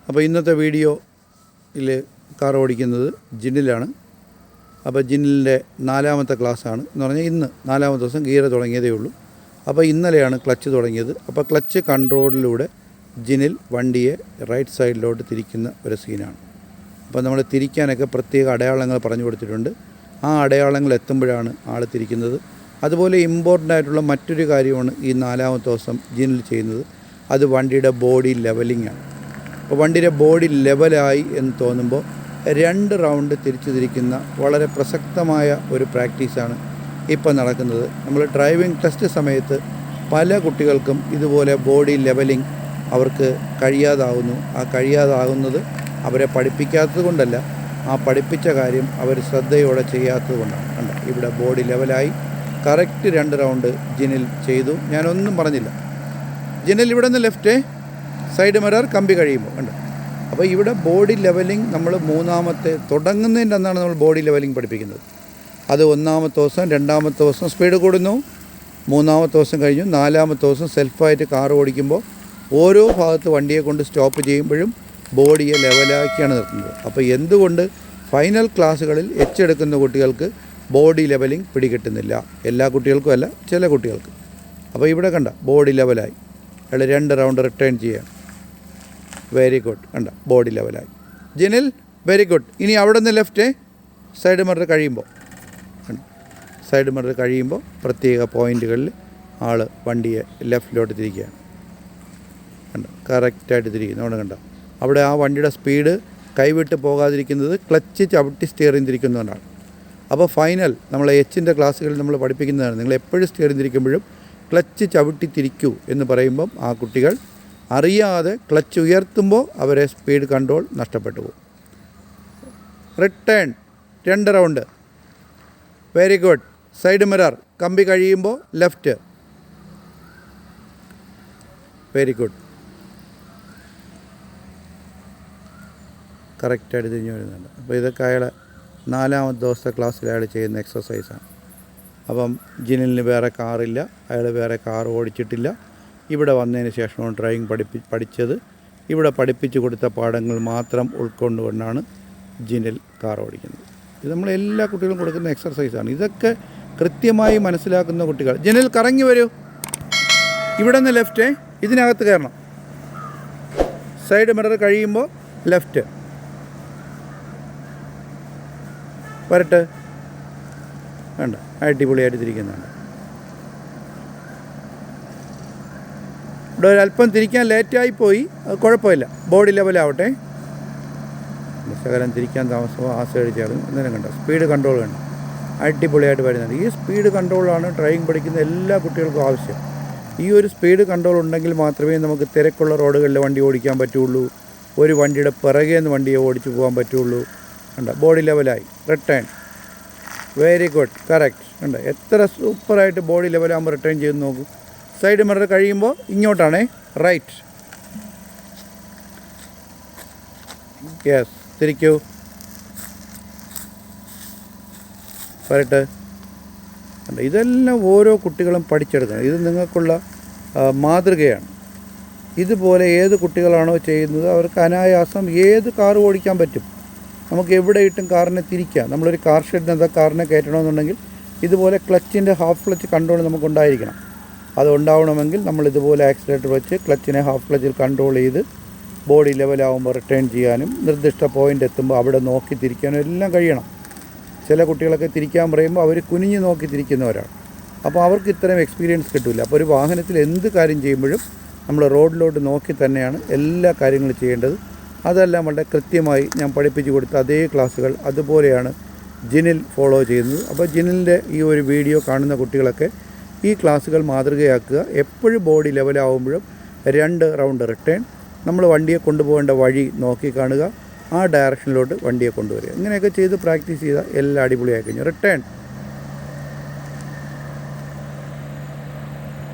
അപ്പോൾ ഇന്നത്തെ വീഡിയോയിൽ കാർ ഓടിക്കുന്നത് ജിന്നിലാണ്. അപ്പോൾ ജിന്നിലിൻ്റെ 4ാമത്തെ ക്ലാസ്സാണ് എന്ന് പറഞ്ഞാൽ ഇന്ന് 4ാമത്തെ ദിവസം ഗിയർ തുടങ്ങിയതേ ഉള്ളൂ. അപ്പോൾ ഇന്നലെയാണ് ക്ലച്ച് തുടങ്ങിയത്. അപ്പോൾ ക്ലച്ച് കൺട്രോളിലൂടെ ജിന്നിൽ വണ്ടിയെ റൈറ്റ് സൈഡിലോട്ട് തിരിക്കുന്ന ഒരു സീനാണ്. അപ്പോൾ നമ്മൾ തിരിക്കാനൊക്കെ പ്രത്യേക അടയാളങ്ങൾ പറഞ്ഞു കൊടുത്തിട്ടുണ്ട്. ആ അടയാളങ്ങൾ എത്തുമ്പോഴാണ് ആൾ തിരിക്കുന്നത്. അതുപോലെ ഇമ്പോർട്ടൻ്റ് ആയിട്ടുള്ള മറ്റൊരു കാര്യമാണ് ഈ 4ാമത്തെ ദിവസം ജിന്നിൽ ചെയ്യുന്നത്. അത് വണ്ടിയുടെ ബോഡി ലെവലിംഗ് ആണ്. അപ്പോൾ വണ്ടിയുടെ ബോഡി ലെവലായി എന്ന് തോന്നുമ്പോൾ 2 റൗണ്ട് തിരിക്കുന്ന വളരെ പ്രസക്തമായ ഒരു പ്രാക്ടീസാണ് ഇപ്പോൾ നടക്കുന്നത്. നമ്മൾ ഡ്രൈവിംഗ് ടെസ്റ്റ് സമയത്ത് പല കുട്ടികൾക്കും ഇതുപോലെ ബോഡി ലെവലിംഗ് അവർക്ക് കഴിയാതാകുന്നു. ആ കഴിയാതാകുന്നത് അവരെ പഠിപ്പിക്കാത്തത് കൊണ്ടല്ല, ആ പഠിപ്പിച്ച കാര്യം അവർ ശ്രദ്ധയോടെ ചെയ്യാത്തത് കൊണ്ടാണ്. കണ്ട, ഇവിടെ ബോഡി ലെവലായി കറക്റ്റ് 2 റൗണ്ട് ജിനിൽ ചെയ്തു. ഞാനൊന്നും പറഞ്ഞില്ല. ജിനിൽ ഇവിടെ നിന്ന് ലെഫ്റ്റ് സൈഡ് മിറർ കമ്പി കഴിയുമ്പോൾ കണ്ട. അപ്പോൾ ഇവിടെ ബോഡി ലെവലിംഗ് നമ്മൾ 3ാമത്തെ തുടങ്ങുന്നതിൻ്റെ അന്നാണ് നമ്മൾ ബോഡി ലെവലിംഗ് പഠിപ്പിക്കുന്നത്. അത് 1ാമത്തെ ദിവസം, 2ാമത്തെ ദിവസം സ്പീഡ് കൂടുന്നു, 3ാമത്തെ ദിവസം കഴിഞ്ഞു, 4ാമത്തെ ദിവസം സെൽഫായിട്ട് കാർ ഓടിക്കുമ്പോൾ ഓരോ ഭാഗത്ത് വണ്ടിയെ കൊണ്ട് സ്റ്റോപ്പ് ചെയ്യുമ്പോഴും ബോഡിയെ ലെവലാക്കിയാണ് നിർത്തുന്നത്. അപ്പോൾ എന്തുകൊണ്ട് ഫൈനൽ ക്ലാസ്സുകളിൽ എടുക്കുന്ന കുട്ടികൾക്ക് ബോഡി ലെവലിംഗ് പിടികിട്ടുന്നില്ല? എല്ലാ കുട്ടികൾക്കും അല്ല, ചില കുട്ടികൾക്ക്. അപ്പോൾ ഇവിടെ കണ്ട ബോഡി ലെവലായി, അയാൾ 2 റൗണ്ട് റിട്ടേൺ ചെയ്യുകയാണ്. Very good. കണ്ട, ബോഡി ലെവലായി. Jinil very good. ഇനി അവിടെ നിന്ന് ലെഫ്റ്റ് സൈഡ് മിറർ കഴിയുമ്പോൾ സൈഡ് മിറർ കഴിയുമ്പോൾ പ്രത്യേക പോയിൻറ്റുകളിൽ ആൾ വണ്ടിയെ ലെഫ്റ്റിലോട്ട് തിരിക്കുകയാണ്. കണ്ട, കറക്റ്റായിട്ട് തിരിക്കുന്നു. അവിടെ കണ്ട, അവിടെ ആ വണ്ടിയുടെ സ്പീഡ് കൈവിട്ട് പോകാതിരിക്കുന്നത് ക്ലച്ച് ചവിട്ടി സ്റ്റിയറിംഗ് തിരിക്കുന്നതുകൊണ്ടാണ്. അപ്പോൾ ഫൈനൽ നമ്മൾ എച്ചിൻ്റെ ക്ലാസ്സുകളിൽ നമ്മൾ പഠിപ്പിക്കുന്നതാണ്, നിങ്ങൾ എപ്പോഴും സ്റ്റിയറിംഗ് തിരിക്കുമ്പോഴും ക്ലച്ച് ചവിട്ടി തിരിക്കൂ എന്ന് പറയുമ്പം ആ കുട്ടികൾ അറിയാതെ ക്ലച്ച് ഉയർത്തുമ്പോൾ അവരെ സ്പീഡ് കൺട്രോൾ നഷ്ടപ്പെട്ടു പോകും. Return 2 round. Very good. Side mirror കമ്പി കഴിയുമ്പോൾ ലെഫ്റ്റ്. Very good. കറക്റ്റായിട്ട് തിരിഞ്ഞു വരുന്നുണ്ട്. അപ്പോൾ ഇതൊക്കെ അയാൾ 4ാമത്തെ ദിവസത്തെ ക്ലാസ്സിൽ അയാൾ ചെയ്യുന്ന എക്സസൈസാണ്. അപ്പം ജിനിലിന് വേറെ കാറില്ല, അയാൾ വേറെ കാർ ഓടിച്ചിട്ടില്ല. ഇവിടെ വന്നതിന് ശേഷമാണ് ഡ്രൈവിംഗ് പഠിച്ചത്. ഇവിടെ പഠിപ്പിച്ചു കൊടുത്ത പാഠങ്ങൾ മാത്രം ഉൾക്കൊണ്ടുകൊണ്ടാണ് ജിനിൽ കാർ ഓടിക്കുന്നത്. ഇത് നമ്മൾ എല്ലാ കുട്ടികളും കൊടുക്കുന്ന എക്സർസൈസാണ്. ഇതൊക്കെ കൃത്യമായി മനസ്സിലാക്കുന്ന കുട്ടികൾ. ജിനിൽ കറങ്ങി വരൂ. ഇവിടെ നിന്ന് ലെഫ്റ്റ് ഇതിനകത്ത് കയറണം. സൈഡ് മിറർ കഴിയുമ്പോൾ ലെഫ്റ്റ്. വരട്ടെ. വേണ്ട, അടിപൊളിയായിട്ട് തിരിക്കുന്നുണ്ട്. ഇവിടെ ഒരല്പം തിരിക്കാൻ ലേറ്റായിപ്പോയി, അത് കുഴപ്പമില്ല, ബോഡി ലെവലാവട്ടെ. ശകലം തിരിക്കാൻ താമസമോ ആ സൈഡ് ചേർന്ന് അന്നേരം കണ്ട സ്പീഡ് കൺട്രോൾ വേണ്ട, അടിപൊളിയായിട്ട് വരുന്നുണ്ട്. ഈ സ്പീഡ് കൺട്രോളാണ് ഡ്രൈവിംഗ് പഠിക്കുന്ന എല്ലാ കുട്ടികൾക്കും ആവശ്യം. ഈ ഒരു സ്പീഡ് കൺട്രോൾ ഉണ്ടെങ്കിൽ മാത്രമേ നമുക്ക് തിരക്കുള്ള റോഡുകളിൽ വണ്ടി ഓടിക്കാൻ പറ്റുള്ളൂ, ഒരു വണ്ടിയുടെ പിറകെ നിന്ന് വണ്ടിയെ ഓടിച്ചു പോകാൻ പറ്റുള്ളൂ. കണ്ട, ബോഡി ലെവലായി. റിട്ടേൺ. Very good. കറക്റ്റ്. കണ്ട, എത്ര സൂപ്പറായിട്ട് ബോഡി ലെവലാകുമ്പോൾ റിട്ടേൺ ചെയ്ത് നോക്കൂ. സൈഡ് മിറർ കഴിയുമ്പോൾ ഇങ്ങോട്ടാണേ, റൈറ്റ്. യെസ്, തിരിക്കൂ. വരട്ടെ. കണ്ട, ഇതെല്ലാം ഓരോ കുട്ടികളും പഠിച്ചെടുക്കണം. ഇത് നിങ്ങൾക്കുള്ള മാതൃകയാണ്. ഇതുപോലെ ഏത് കുട്ടികളാണോ ചെയ്യുന്നത് അവർക്ക് അനായാസം ഏത് കാർ ഓടിക്കാൻ പറ്റും. നമുക്ക് എവിടെ ഇട്ടും കാറിനെ തിരിക്കാം. നമ്മളൊരു കാർ ഷെഡിനകത്ത് കാറിനെ കയറ്റണമെന്നുണ്ടെങ്കിൽ ഇതുപോലെ ക്ലച്ചിൻ്റെ ഹാഫ് ക്ലച്ച് കൺട്രോൾ നമുക്കുണ്ടായിരിക്കണം. അതുണ്ടാവണമെങ്കിൽ നമ്മൾ ഇതുപോലെ ആക്സിലേറ്റർ വെച്ച് ക്ലച്ചിനെ ഹാഫ് ക്ലച്ചിൽ കൺട്രോൾ ചെയ്ത് ബോഡി ലെവലാകുമ്പോൾ റിട്ടേൺ ചെയ്യാനും നിർദ്ദിഷ്ട പോയിൻ്റ് എത്തുമ്പോൾ അവിടെ നോക്കി തിരിക്കാനും എല്ലാം കഴിയണം. ചില കുട്ടികളൊക്കെ തിരിക്കാൻ പറയുമ്പോൾ അവർ കുനിഞ്ഞ് നോക്കി തിരിക്കുന്നവരാണ്. അപ്പോൾ അവർക്ക് ഇത്രയും എക്സ്പീരിയൻസ് കിട്ടില്ല. അപ്പോൾ ഒരു വാഹനത്തിൽ എന്ത് കാര്യം ചെയ്യുമ്പോഴും നമ്മൾ റോഡിലോട്ട് നോക്കി തന്നെയാണ് എല്ലാ കാര്യങ്ങളും ചെയ്യേണ്ടത്. അതെല്ലാം വളരെ കൃത്യമായി ഞാൻ പഠിപ്പിച്ചു കൊടുത്ത അതേ ക്ലാസ്സുകൾ അതുപോലെയാണ് ജിനിൽ ഫോളോ ചെയ്യുന്നത്. അപ്പോൾ ജിനിലിൻ്റെ ഈ ഒരു വീഡിയോ കാണുന്ന കുട്ടികളൊക്കെ ഈ ക്ലാസ്സുകൾ മാതൃകയാക്കുക. എപ്പോഴും ബോഡി ലെവലാവുമ്പോഴും 2 റൗണ്ട് റിട്ടേൺ. നമ്മൾ വണ്ടിയെ കൊണ്ടുപോകേണ്ട വഴി നോക്കി കാണുക, ആ ഡയറക്ഷനിലോട്ട് വണ്ടിയെ കൊണ്ടുവരിക. ഇങ്ങനെയൊക്കെ ചെയ്ത് പ്രാക്ടീസ് ചെയ്താൽ എല്ലാം അടിപൊളിയായി കഴിഞ്ഞു. റിട്ടേൺ.